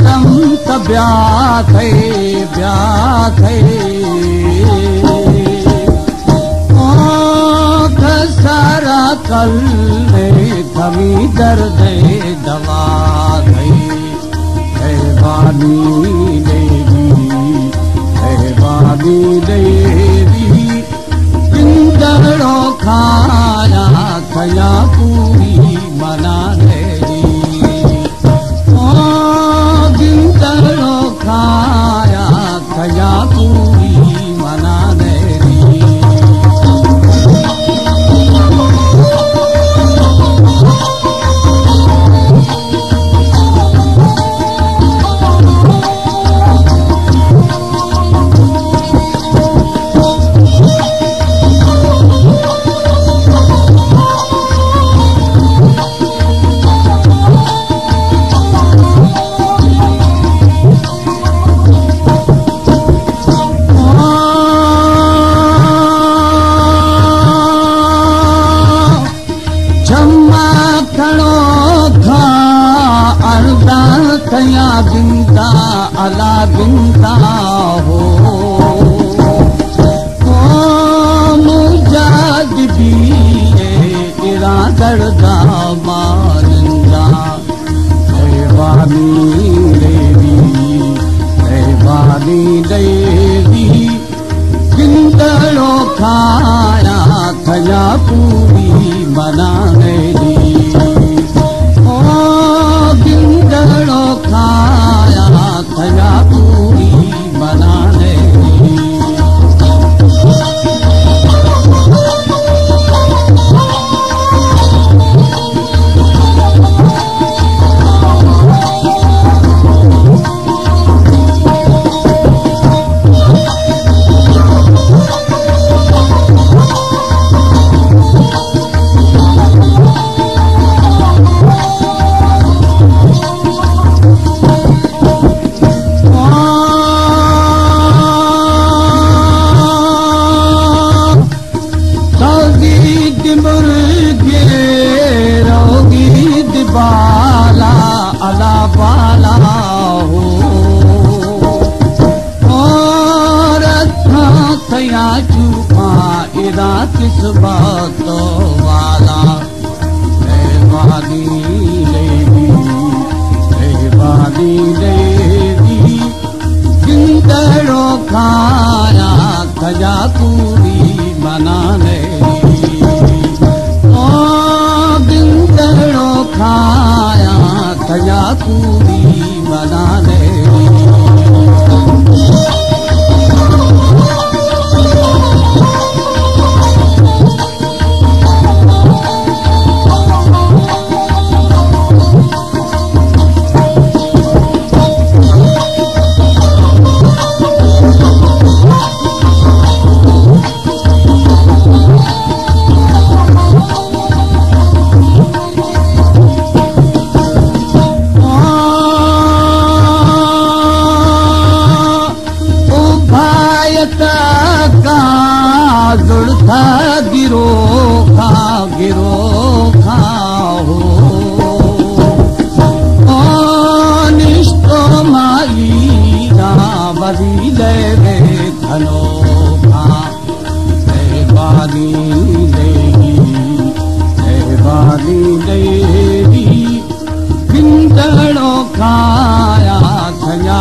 करम त ब्या थे सारा कल थमी दर्द दवा है बानी देवी पिंदड़ो खाया थया पूरी मना देवी पिंदड़ो खाया थया पूरी मना देवी थया बिंदा अला बिंदा हो मुजाद भी इरा दर्दा मारंदा बानी देवी बिंदड़ो खाया थया पूरी मना देवी बिंदड़ो खाया थया पूरी मना देवी बाला अला बाला हो और थया चुपा इरा किस बात वाला बानी देवी बिंदड़ो खाया थया पूरी मना देवी बिंदड़ो खाया थया पूरी मना देवी जुड़ता गिरो खा हो निष्ठो माई बदी ले धनो खा बानी देवी बिंदड़ो खाया थया